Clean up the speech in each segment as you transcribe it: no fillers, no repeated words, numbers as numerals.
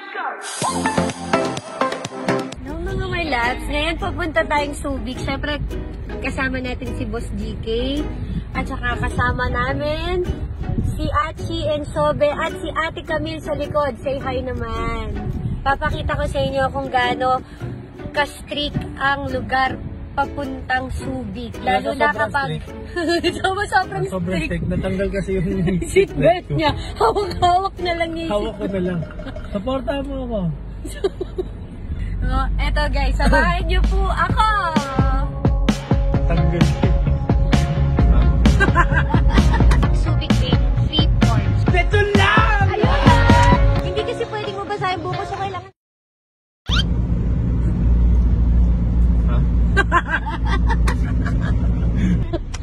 No, mga my loves, ngayon papunta tayong Subic. Siyempre, kasama natin si Boss GK. At saka kasama namin si Achi and Sobe at si Ate Camille sa likod. Say hi naman. Papakita ko sa inyo kung gaano ka-strict ang lugar papuntang Subic. Lalo na kapag sobrang strict. Natanggal kasi yung seatbelt niya. Hawak-hawak na lang niya. Hawak ko na lang. Supportahan mo ako. Eto guys, sabahan niyo po ako. Tanggal. Subic Bay, Freeport. Beto lang! Ayun na! Hindi kasi pwedeng mabasahin buko, so kailangan...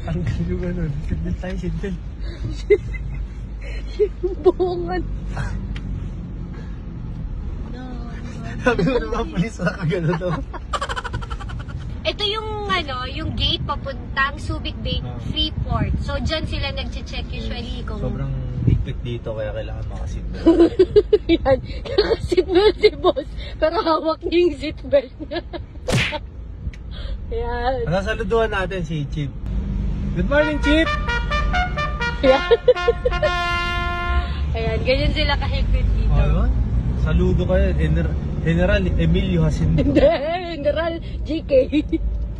Tanggal yung ganun. Seatbelt tayo, seatbelt. Buongan. Sabi mo naman, police na kagano to. Ito yung yung gate papuntang Subic Bay, Freeport. So dyan sila nagche-check usually kung... Sobrang higpit dito kaya kailangan makaseatbelt. Yan, naka-seatbelt si boss. Pero hawak niya yung seatbelt niya. Yan. Nasasaluduhan natin si Chip. Good morning, Chip! Yan. Ayan, ganyan sila kahigpit dito. Ayun. Saludo kayo, General Emilio Jacinto. Hindi, General GK.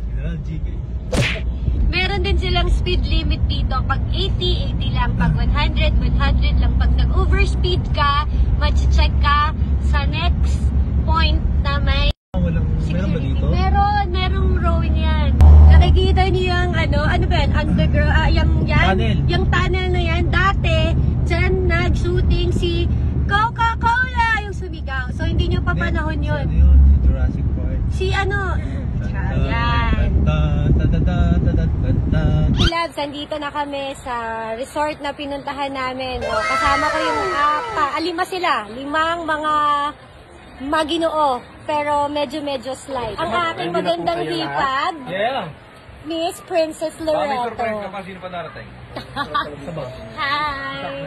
General GK. Meron din silang speed limit dito. Pag 80, 80 lang. Pag 100, 100 lang. Pag nag-overspeed ka, mag-check ka sa next point na may Meron ba dito? merong rowing yan. Nakikita niyo yung ano ba yan? Underground, Tunnel. Yung tunnel na yan. Dati, dyan nag-shooting si Coca-Cola yung sumigaw. So, hindi nyo pa panahon yun. Si Jurassic Park. Yan. Labs, andito na kami sa resort na pinuntahan namin. O, kasama ko yung lima sila. Limang mga maginoo. Pero medyo slight. Ang aking magandang hipag, Yeah. Miss Princess Loreto. Sino pa darating? Hi!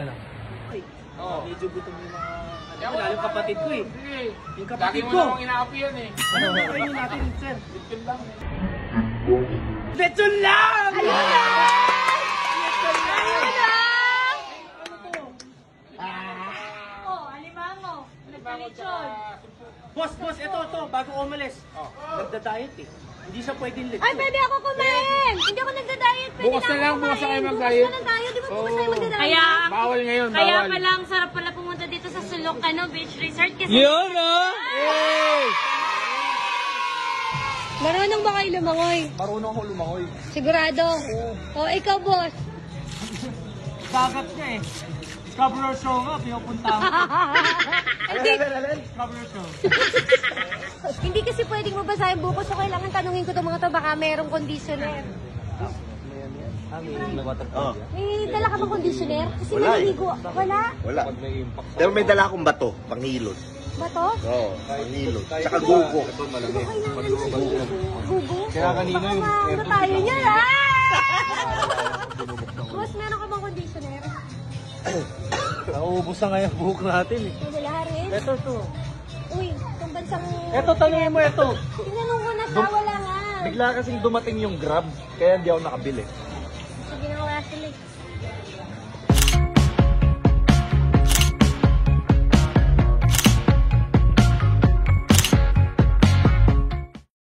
Medyo gutom yung mga... Lalo yung kapatid ko eh. Yung Lagi kapatid mo ko. namang inaapi yan eh. Ano ba kayo natin, sir? Bitpin lang. Beto lang! Ayun na! Ayun na! Oh, alimango. Nagpalitsyon. Boss, ito, bago umalis. Nagda-diet eh. Hindi siya pwedeng lift. Ay, pwede ako kumain! Hindi ako nagda-diet. Pwede Bukas na lang, bukas na kayo kumain. mag-diet. Bukas na lang tayo. Di ba bukas tayo magda-diet? Bawal ngayon, Kaya bawal. pala, ang sarap pala pumunta dito sa Sulok Beach Resort kasi... Yun, oh! Yay! Marunong ba kayo lumangoy? Marunong ako lumangoy. Sigurado? O, ikaw, boss. Dagat niya eh. Scarborough Show nga, pinupuntahan ko. Scarborough Show. Hindi kasi pwedeng mabasahin buko, so kailangan tanungin ko itong mga to, baka merong conditioner. May dala ka bang conditioner? Kasi Wala eh. naliligo. Wala? Wala. Pero may dala akong bato, panghilod. Ba to? Oo, panghilod. Tsaka gugo. Gugo? Kaya kanina yung Ano tayo niyan, ah! Boss, meron ka bang conditioner? Nauubos na nga yung buhok natin eh. Wala rin? Ito. Uy, itong bansang... Ito, tanungin mo ito. Tinanong ko na wala nga. Bigla kasing dumating yung Grab, kaya hindi ako nakabili. Sige na wala sila.